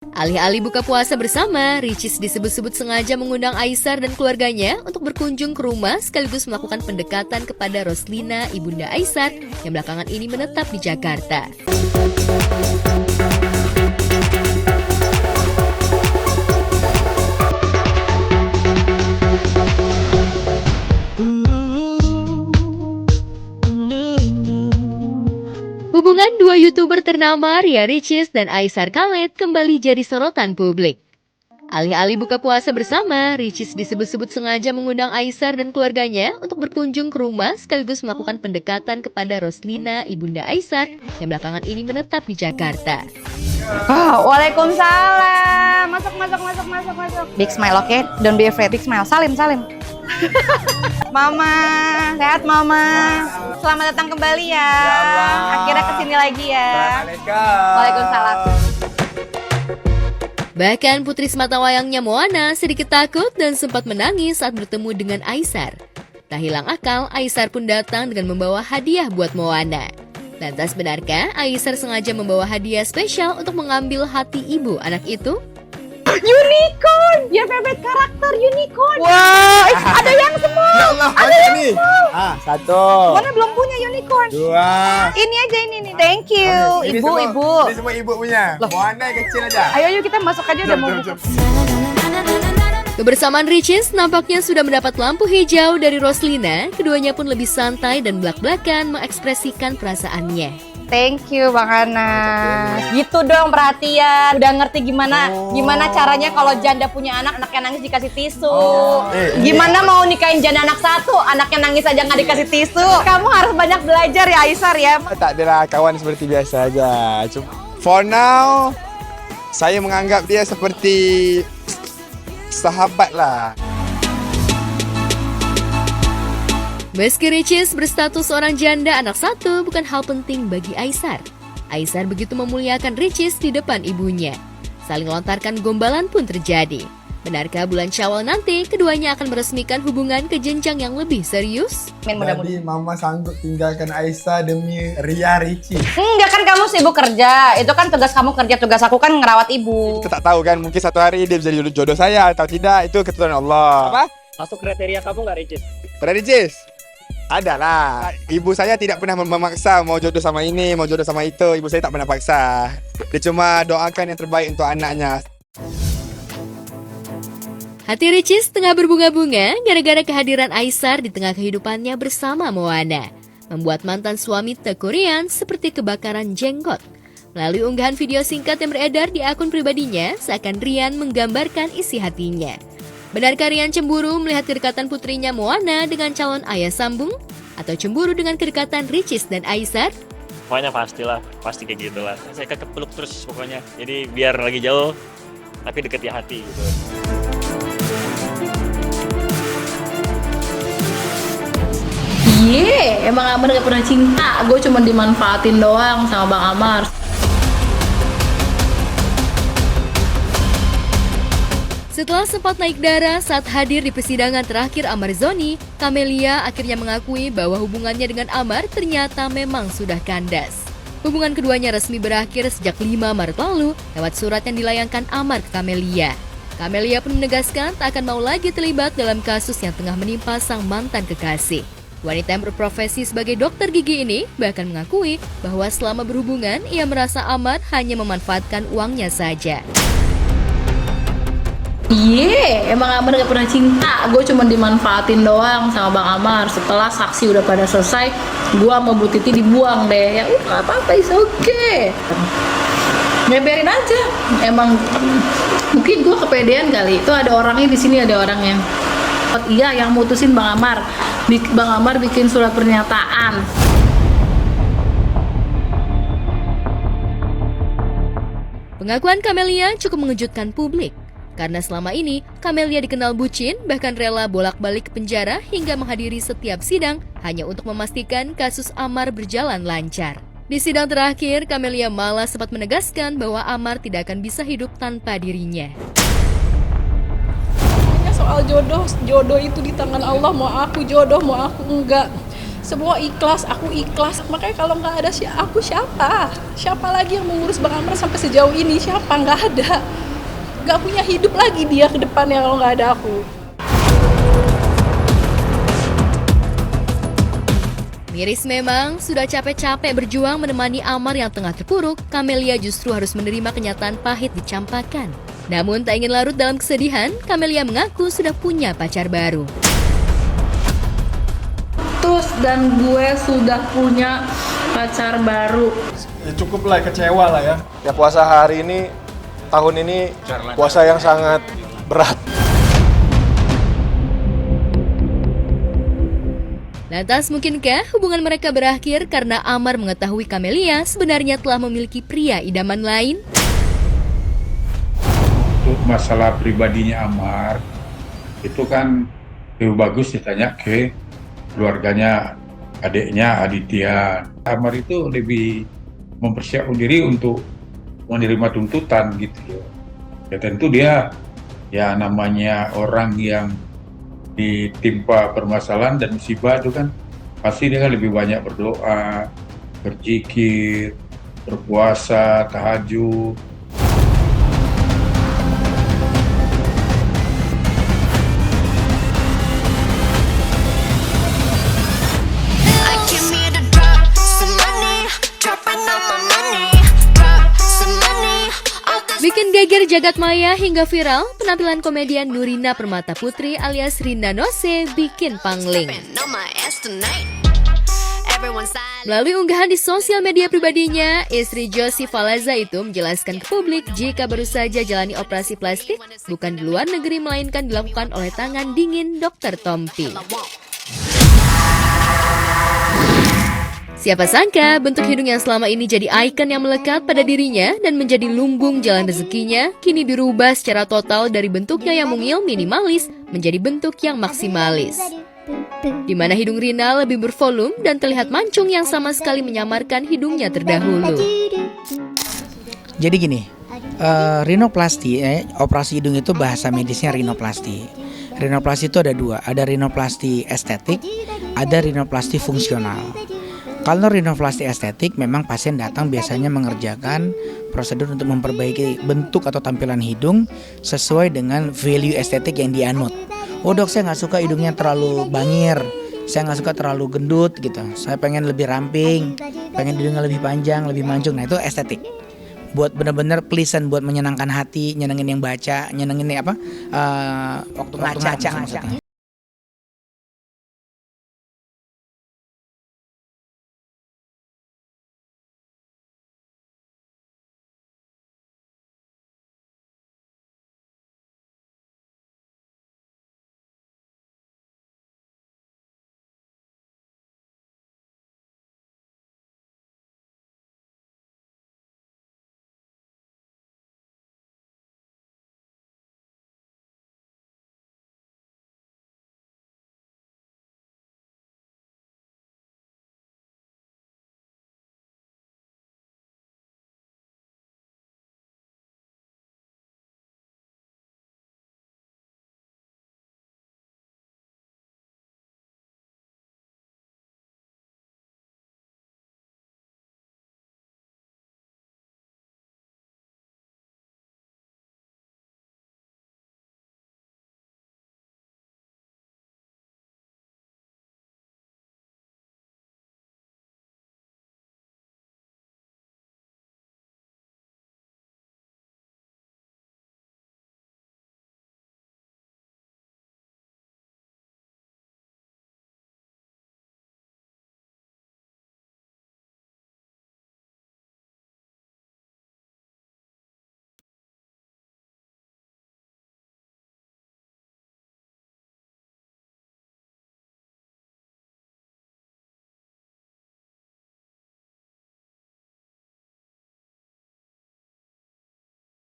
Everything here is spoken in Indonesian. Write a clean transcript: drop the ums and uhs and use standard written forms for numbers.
Alih-alih buka puasa bersama, Ricis disebut-sebut sengaja mengundang Aisar dan keluarganya untuk berkunjung ke rumah sekaligus melakukan pendekatan kepada Roslina, ibunda Aisar, yang belakangan ini menetap di Jakarta. Hubungan dua YouTuber ternama Ria Ricis dan Aisar Khaled kembali jadi sorotan publik. Alih-alih buka puasa bersama, Ricis disebut-sebut sengaja mengundang Aisar dan keluarganya untuk berkunjung ke rumah sekaligus melakukan pendekatan kepada Roslina, ibunda Aisar, yang belakangan ini menetap di Jakarta. Waalaikumsalam. Masuk. Big smile, oke? Okay? Don't be afraid. Big smile. Salim. Mama, sehat Mama. Selamat datang kembali ya. Akhirnya kesini lagi ya. Waalaikumsalam. Bahkan putri sematawayangnya Moana sedikit takut dan sempat menangis saat bertemu dengan Aisar. Tak hilang akal, Aisar pun datang dengan membawa hadiah buat Moana. Lantas benarkah Aisar sengaja membawa hadiah spesial untuk mengambil hati ibu anak itu? Unicorn! Your favorite karakter unicorn! Wah, ada yang small! Ya Allah, ada yang nih. small! Satu. Mana belum punya unicorn? Dua. Ini aja ini nih. Thank you. Ini Ibu. Ini semua ibu punya. Moana yang kecil aja. Ayo kita masuk aja udah mau buka. Kebersamaan Ricis nampaknya sudah mendapat lampu hijau dari Roslina. Keduanya pun lebih santai dan belak-belakan mengekspresikan perasaannya. Thank you Bang Anas. Gitu dong perhatian. Udah ngerti gimana caranya kalau janda punya anaknya nangis dikasih tisu. Gimana mau nikahin janda anak satu, anaknya nangis aja nggak dikasih tisu. Kamu harus banyak belajar ya Aisar ya. Tak adalah kawan seperti biasa aja. For now, saya menganggap dia seperti sahabat lah. Meski Ricis berstatus seorang janda anak satu bukan hal penting bagi Aisar. Aisar begitu memuliakan Ricis di depan ibunya. Saling lontarkan gombalan pun terjadi. Benarkah bulan Syawal nanti keduanya akan meresmikan hubungan ke jenjang yang lebih serius? Jadi Mama sanggup tinggalkan Aisyah demi Ria Ricis. Enggak kan kamu sibuk kerja. Itu kan tugas kamu kerja, tugas aku kan ngerawat ibu. Kita tak tahu kan, mungkin satu hari dia bisa jadi jodoh saya atau tidak. Itu ketentuan Allah. Apa? Masuk kriteria kamu nggak, Ricis? Ricis? Ada lah. Ibu saya tidak pernah memaksa mau jodoh sama ini, mau jodoh sama itu. Ibu saya tak pernah paksa. Dia cuma doakan yang terbaik untuk anaknya. Hati Ricis tengah berbunga-bunga gara-gara kehadiran Aisar di tengah kehidupannya bersama Moana. Membuat mantan suami Tekurian seperti kebakaran jenggot. Melalui unggahan video singkat yang beredar di akun pribadinya, seakan Rian menggambarkan isi hatinya. Benarkah Rian cemburu melihat kedekatan putrinya Moana dengan calon ayah sambung? Atau cemburu dengan kedekatan Ricis dan Aisar? Pokoknya pastilah, pasti kayak gitulah. Saya kepeluk terus pokoknya. Jadi biar lagi jauh, tapi deket di hati gitu. Emang Amar gak pernah cinta, gue cuma dimanfaatin doang sama Bang Amar. Setelah sempat naik darah saat hadir di persidangan terakhir Amar Zoni, Camelia akhirnya mengakui bahwa hubungannya dengan Amar ternyata memang sudah kandas. Hubungan keduanya resmi berakhir sejak 5 Maret lalu lewat surat yang dilayangkan Amar ke Camelia. Camelia pun menegaskan tak akan mau lagi terlibat dalam kasus yang tengah menimpa sang mantan kekasih. Wanita yang berprofesi sebagai dokter gigi ini bahkan mengakui bahwa selama berhubungan ia merasa Amar hanya memanfaatkan uangnya saja. Emang Amar gak pernah cinta, gue cuma dimanfaatin doang sama Bang Amar. Setelah saksi udah pada selesai, gue sama Bu Titi dibuang deh. Ya udah apa-apa, is okay. Ngeberin aja. Emang mungkin gue kepedean kali. Itu ada orangnya di sini, ada orangnya. Iya, yang mutusin Bang Amar. Bang Amar bikin surat pernyataan. Pengakuan Camelia cukup mengejutkan publik. Karena selama ini, Camelia dikenal bucin, bahkan rela bolak-balik ke penjara hingga menghadiri setiap sidang hanya untuk memastikan kasus Amar berjalan lancar. Di sidang terakhir, Camelia malah sempat menegaskan bahwa Amar tidak akan bisa hidup tanpa dirinya. Soal jodoh itu di tangan Allah, mau aku jodoh, mau aku enggak. semua ikhlas, aku ikhlas. Makanya kalau nggak ada aku siapa? Siapa lagi yang mengurus Bang Amar sampai sejauh ini? Siapa? Nggak ada. Nggak punya hidup lagi dia ke depannya kalau nggak ada aku. Miris memang, sudah capek-capek berjuang menemani Amar yang tengah terpuruk, Camelia justru harus menerima kenyataan pahit dicampakkan. Namun tak ingin larut dalam kesedihan, Camelia mengaku sudah punya pacar baru. Terus dan gue sudah punya pacar baru. Ya cukup lah, kecewa lah ya. Ya puasa hari ini, tahun ini puasa yang sangat berat. Lantas mungkinkah hubungan mereka berakhir karena Amar mengetahui Camelia sebenarnya telah memiliki pria idaman lain? Untuk masalah pribadinya Amar, itu kan lebih bagus ditanya ke keluarganya, adiknya Aditya. Amar itu lebih mempersiapkan diri untuk menerima tuntutan gitu loh. Ya tentu dia, ya namanya orang yang ditimpa permasalahan dan musibah itu kan pasti dia kan lebih banyak berdoa, berzikir, berpuasa, tahajud. Bikin geger jagat maya hingga viral, penampilan komedian Nurina Permata Putri alias Rinda Nose bikin pangling. Melalui unggahan di sosial media pribadinya, istri Josie Falaza itu menjelaskan ke publik jika baru saja jalani operasi plastik, bukan di luar negeri melainkan dilakukan oleh tangan dingin Dr. Tompi. Siapa sangka bentuk hidung yang selama ini jadi ikon yang melekat pada dirinya dan menjadi lumbung jalan rezekinya kini dirubah secara total dari bentuknya yang mungil minimalis menjadi bentuk yang maksimalis. Di mana hidung Rina lebih bervolume dan terlihat mancung yang sama sekali menyamarkan hidungnya terdahulu. Jadi gini, rinoplasti, operasi hidung itu bahasa medisnya rinoplasti. Rinoplasti itu ada dua, ada rinoplasti estetik, ada rinoplasti fungsional. Kalau rinoplasti estetik, memang pasien datang biasanya mengerjakan prosedur untuk memperbaiki bentuk atau tampilan hidung sesuai dengan value estetik yang dianut. Oh dok, saya nggak suka hidungnya terlalu bangir, saya nggak suka terlalu gendut gitu. Saya pengen lebih ramping, pengen hidungnya lebih panjang, lebih mancung. Nah itu estetik. Buat benar-benar pleasant, buat menyenangkan hati, nyenengin yang baca, nyenengin waktu ngaca maksudnya.